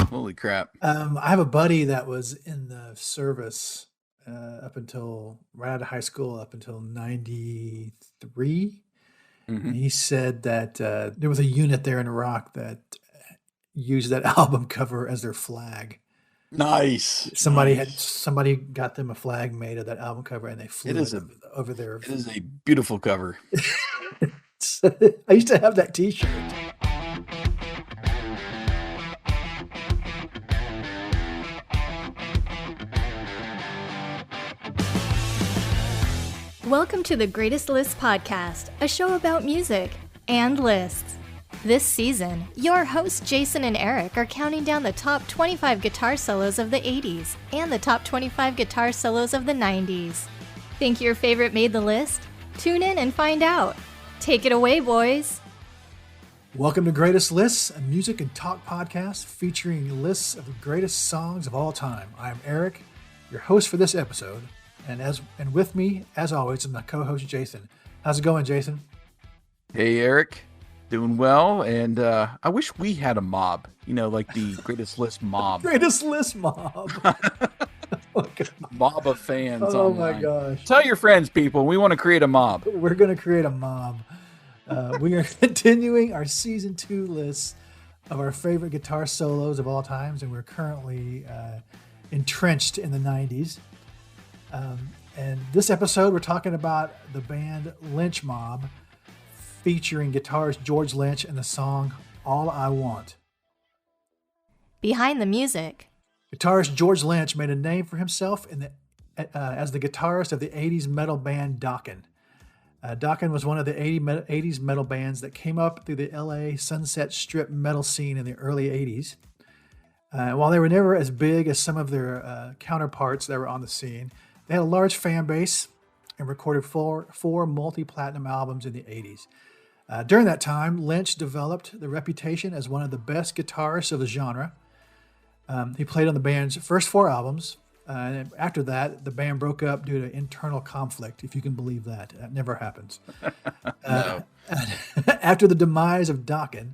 Holy crap. I have a buddy that was in the service up until right out of high school, up until 93. And Hmm. he said that there was a unit there in Iraq that used that album cover as their flag. Nice. Nice. Somebody got them a flag made of that album cover, and they It flew it is a over their. it is a beautiful cover. I used to have that T-shirt. Welcome to the Greatest Lists podcast, a show about music and lists. This season, your hosts Jason and Eric are counting down the top 25 guitar solos of the 80s and the top 25 guitar solos of the 90s. Think your favorite made the list? Tune in and find out. Take it away, boys. Welcome to Greatest Lists, a music and talk podcast featuring lists of the greatest songs of all time. I am Eric, your host for this episode. And with me, as always, is my co-host Jason. How's it going, Jason? Hey, Eric. Doing well. And I wish we had a mob, like the Greatest List mob. Greatest List mob. Mob of fans. Oh online. My gosh. Tell your friends, people. We want to create a mob. We're going to create a mob. We are continuing our season 2 list of our favorite guitar solos of all times. And we're currently entrenched in the 90s. And this episode, we're talking about the band Lynch Mob, featuring guitarist George Lynch and the song All I Want. Behind the music. Guitarist George Lynch made a name for himself as the guitarist of the 80s metal band Dokken. Dokken was one of the 80s metal bands that came up through the LA Sunset Strip metal scene in the early 80s. While they were never as big as some of their counterparts that were on the scene, they had a large fan base and recorded four multi-platinum albums in the 80s. During that time, Lynch developed the reputation as one of the best guitarists of the genre. He played on the band's first 4 albums. And after that, the band broke up due to internal conflict, if you can believe that. That never happens. No. After the demise of Dokken,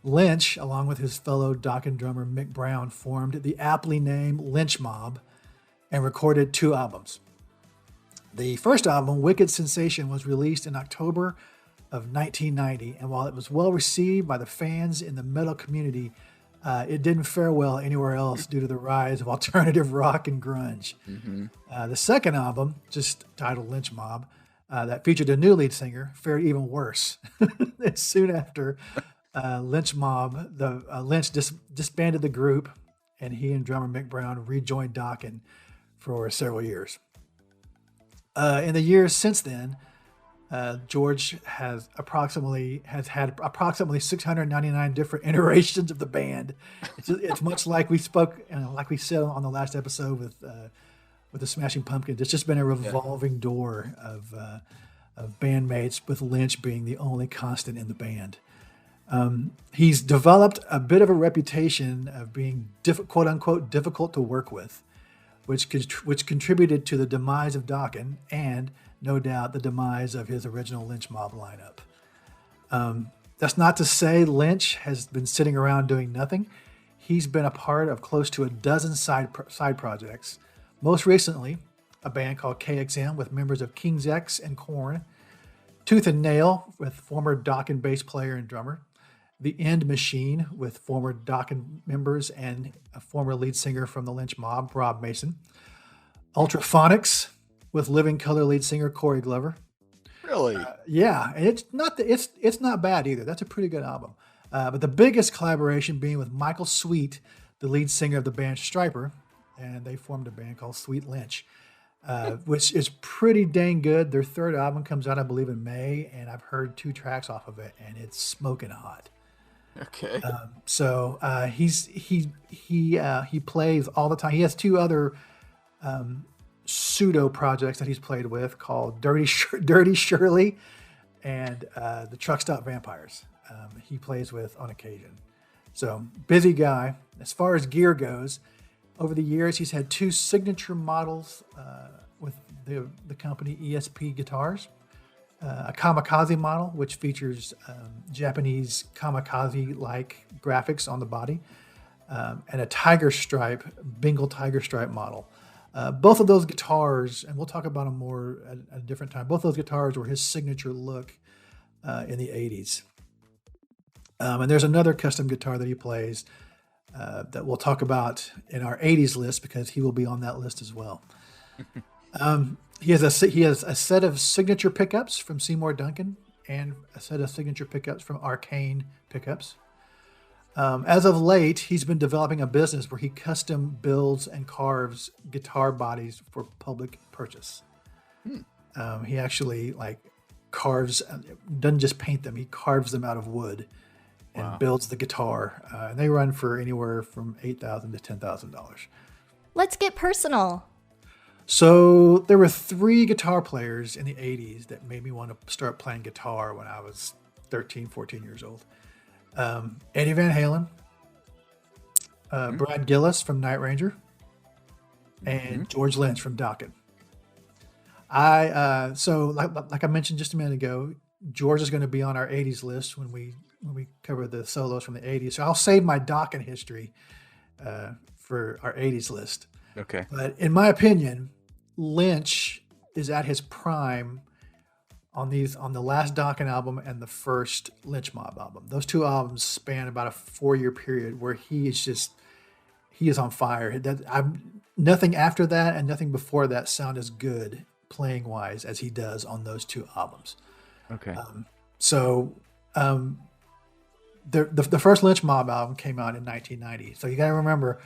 Lynch, along with his fellow Dokken drummer Mick Brown, formed the aptly named Lynch Mob and recorded 2 albums. The first album, Wicked Sensation, was released in October of 1990, and while it was well received by the fans in the metal community, it didn't fare well anywhere else due to the rise of alternative rock and grunge. Mm-hmm. The second album, just titled Lynch Mob, that featured a new lead singer, fared even worse. Soon after, Lynch disbanded the group, and he and drummer Mick Brown rejoined Dokken for several years. In the years since then, George has had approximately 699 different iterations of the band. It's much like we spoke, like we said on the last episode with the Smashing Pumpkins. It's just been a revolving door of bandmates, with Lynch being the only constant in the band. He's developed a bit of a reputation of being quote unquote difficult to work with, which contributed to the demise of Dokken and, no doubt, the demise of his original Lynch Mob lineup. That's not to say Lynch has been sitting around doing nothing. He's been a part of close to a dozen side projects. Most recently, a band called KXM with members of King's X and Korn, Tooth and Nail with former Dokken bass player and drummer, The End Machine with former Dokken members and a former lead singer from the Lynch Mob, Rob Mason, Ultraphonics with Living Colour lead singer Corey Glover. Really? Yeah, and it's not bad either. That's a pretty good album. But the biggest collaboration being with Michael Sweet, the lead singer of the band Stryper, and they formed a band called Sweet Lynch, which is pretty dang good. Their third album comes out, I believe, in May, and I've heard 2 tracks off of it, and it's smoking hot. Okay. So he plays all the time. He has 2 other pseudo projects that he's played with called Dirty Shirley and the Truck Stop Vampires. He plays with on occasion. So busy guy. As far as gear goes, over the years he's had 2 signature models with the company ESP Guitars. A kamikaze model, which features Japanese kamikaze-like graphics on the body, and a Bengal tiger stripe model. Both of those guitars, and we'll talk about them more at a different time, both those guitars were his signature look in the 80s. And there's another custom guitar that he plays that we'll talk about in our 80s list because he will be on that list as well. He has a set of signature pickups from Seymour Duncan and a set of signature pickups from Arcane Pickups. As of late, he's been developing a business where he custom builds and carves guitar bodies for public purchase. He actually carves, doesn't just paint them, he carves them out of wood and builds the guitar. And they run for anywhere from $8,000 to $10,000. Let's get personal. So there were 3 guitar players in the 80s that made me want to start playing guitar when I was 13, 14 years old. Eddie Van Halen, Brad Gillis from Night Ranger, and George Lynch from Dokken. So like I mentioned just a minute ago, George is going to be on our 80s list when we cover the solos from the 80s. So I'll save my Dokken history for our 80s list. Okay. But in my opinion, Lynch is at his prime on the last Dokken album and the first Lynch Mob album. Those 2 albums span about a 4-year period where he is on fire. Nothing after that and nothing before that sound as good playing wise as he does on those 2 albums. Okay. The first Lynch Mob album came out in 1990. So you got to remember,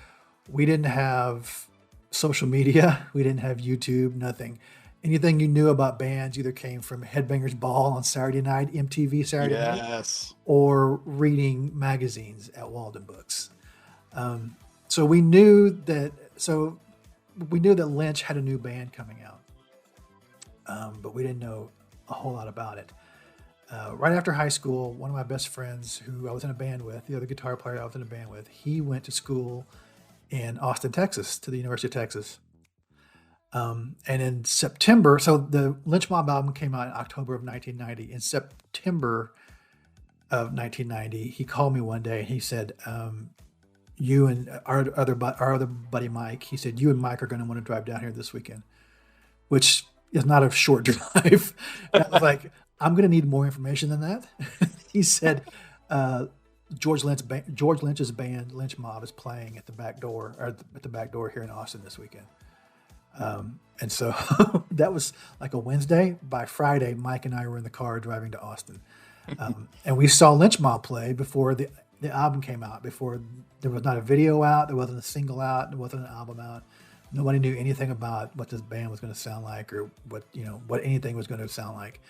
we didn't have social media, we didn't have YouTube, nothing. Anything you knew about bands either came from Headbangers Ball on Saturday night, MTV Saturday night, or reading magazines at Walden Books. So we knew that Lynch had a new band coming out, but we didn't know a whole lot about it. Right after high school, one of my best friends who I was in a band with, the other guitar player I was in a band with, he went to school in Austin, Texas, to the University of Texas. And in September, so the Lynch Mob album came out in October of 1990. In September of 1990, he called me one day and he said, you and our other buddy Mike, he said, you and Mike are going to want to drive down here this weekend, which is not a short drive. And I was like, I'm going to need more information than that. He said, George Lynch's band, Lynch Mob, is playing at the back door here in Austin this weekend. And so that was like a Wednesday. By Friday, Mike and I were in the car driving to Austin. And we saw Lynch Mob play before the album came out, before there was not a video out, there wasn't a single out, there wasn't an album out. Nobody knew anything about what this band was going to sound like or what anything was going to sound like.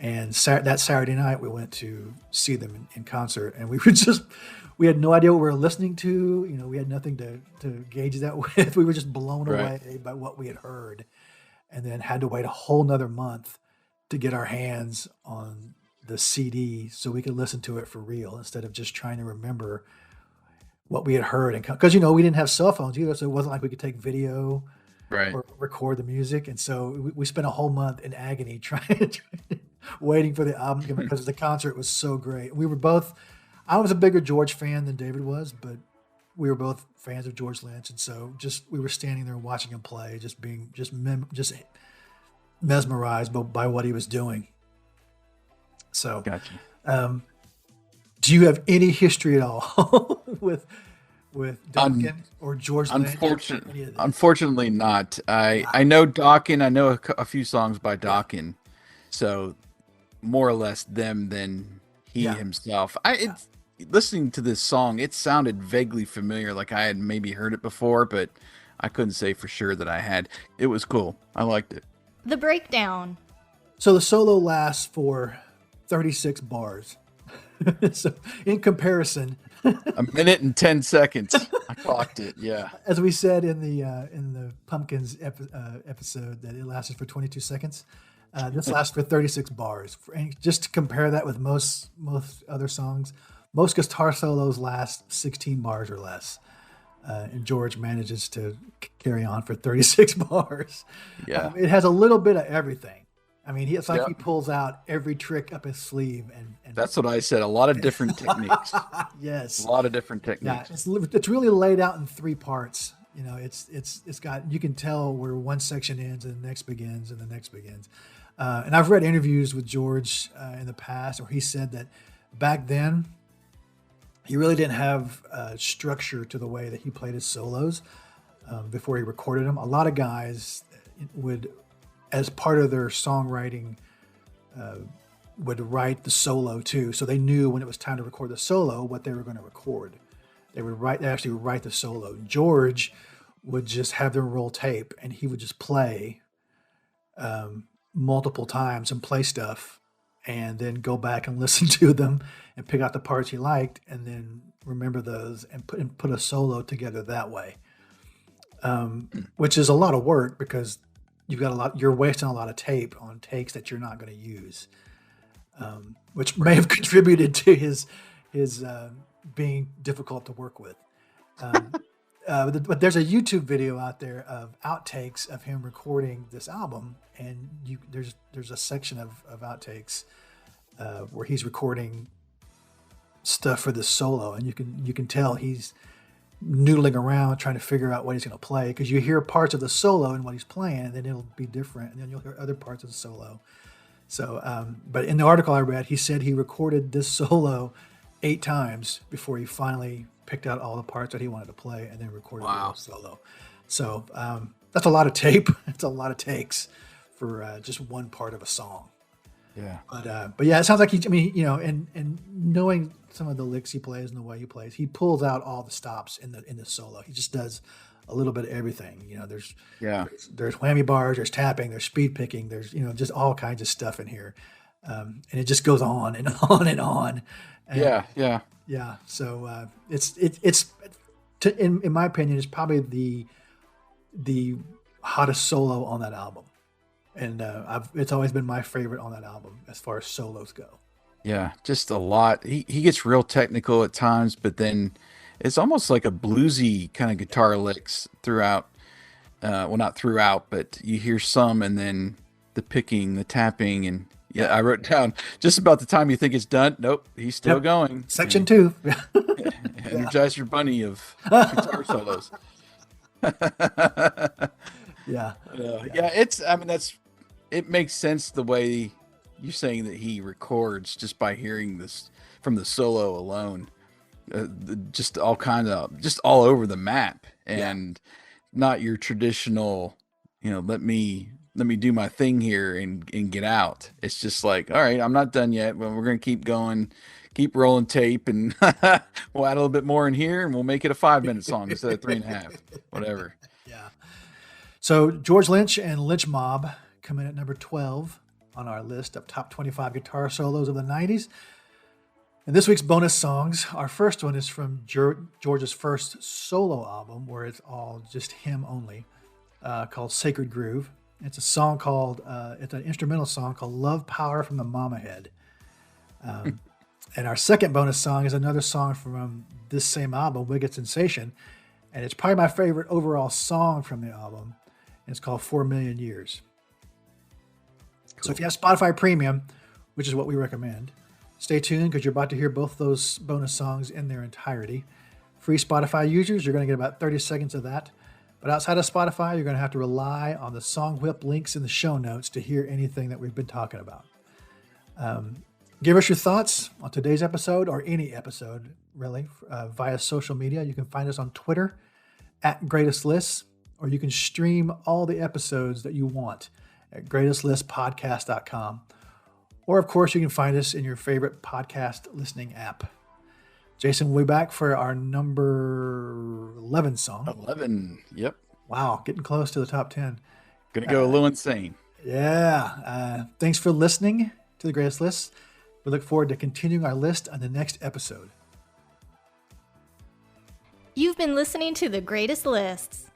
And that Saturday night, we went to see them in concert, and we had no idea what we were listening to. We had nothing to gauge that with. We were just blown away by what we had heard, and then had to wait a whole nother month to get our hands on the CD so we could listen to it for real instead of just trying to remember what we had heard. And because, we didn't have cell phones either, so it wasn't like we could take video or record the music. And so we spent a whole month in agony waiting for the album to come because the concert was so great. I was a bigger George fan than David was, but we were both fans of George Lynch. And so we were standing there watching him play, just being mesmerized by what he was doing. So, gotcha. Do you have any history at all with Dokken or George Lynch? Unfortunately not. I know Dokken. I know a few songs by Dokken. So more or less them than he himself. Listening to this song, it sounded vaguely familiar, like I had maybe heard it before, but I couldn't say for sure that I had. It was cool. I liked it. The breakdown. So the solo lasts for 36 bars. So in comparison, a minute and 10 seconds. I clocked it. Yeah. As we said in the Pumpkins episode, that it lasted for 22 seconds. This lasts for 36 bars. And just to compare that with most other songs, most guitar solos last 16 bars or less. And George manages to carry on for 36 bars. Yeah. It has a little bit of everything. I mean, it's like he pulls out every trick up his sleeve, and that's what I said. A lot of different techniques. Yes, a lot of different techniques. Yeah, it's really laid out in 3 parts. You know, it's got, you can tell where one section ends and the next begins and the next begins. And I've read interviews with George in the past where he said that back then he really didn't have structure to the way that he played his solos before he recorded them. A lot of guys would, as part of their songwriting, would write the solo too. So they knew when it was time to record the solo what they were going to record. They actually write the solo. George would just have them roll tape, and he would just play multiple times and play stuff, and then go back and listen to them and pick out the parts he liked, and then remember those and put a solo together that way. Which is a lot of work because you're wasting a lot of tape on takes that you're not going to use, which may have contributed to his being difficult to work with. But there's a YouTube video out there of outtakes of him recording this album, and there's a section of outtakes where he's recording stuff for this solo, and you can tell he's noodling around trying to figure out what he's going to play, because you hear parts of the solo and what he's playing, and then it'll be different, and then you'll hear other parts of the solo. So, but in the article I read, he said he recorded this solo 8 times before he finally picked out all the parts that he wanted to play and then recorded the solo. So that's a lot of tape. It's a lot of takes for just one part of a song. Yeah. But yeah, it sounds like and knowing some of the licks he plays and the way he plays, he pulls out all the stops in the solo. He just does a little bit of everything. You know, there's whammy bars, there's tapping, there's speed picking, there's just all kinds of stuff in here, and it just goes on and on and on. And, yeah. So in my opinion, it's probably the hottest solo on that album. And it's always been my favorite on that album as far as solos go. Yeah, just a lot. He gets real technical at times, but then it's almost like a bluesy kind of guitar licks throughout. Well, not throughout, but you hear some, and then the picking, the tapping, and I wrote down just about the time you think it's done. Nope, he's still going. Section 2. Energize your bunny of guitar solos. Yeah. It makes sense the way you're saying that he records just by hearing this from the solo alone, just all over the map, and not your traditional, let me do my thing here and get out. It's just like, all right, I'm not done yet, but we're going to keep going, keep rolling tape, and we'll add a little bit more in here, and we'll make it a 5-minute song instead of 3.5, whatever. Yeah. So George Lynch and Lynch Mob come in at number 12 on our list of top 25 guitar solos of the 90s. And this week's bonus songs, our first one is from George's first solo album, where it's all just him only, called Sacred Groove. It's a song called, it's an instrumental song called Love Power from the Mama Head. And our second bonus song is another song from this same album, Wicked Sensation. And it's probably my favorite overall song from the album. And it's called 4 Million Years. Cool. So if you have Spotify Premium, which is what we recommend, stay tuned because you're about to hear both those bonus songs in their entirety. Free Spotify users, you're going to get about 30 seconds of that. But outside of Spotify, you're going to have to rely on the Song Whip links in the show notes to hear anything that we've been talking about. Give us your thoughts on today's episode, or any episode, really, via social media. You can find us on Twitter @GreatestLists, or you can stream all the episodes that you want at greatestlistpodcast.com. Or, of course, you can find us in your favorite podcast listening app. Jason, we'll be back for our number 11 song. 11, yep. Wow, getting close to the top 10. Gonna go a little insane. Yeah. Thanks for listening to The Greatest Lists. We look forward to continuing our list on the next episode. You've been listening to The Greatest Lists.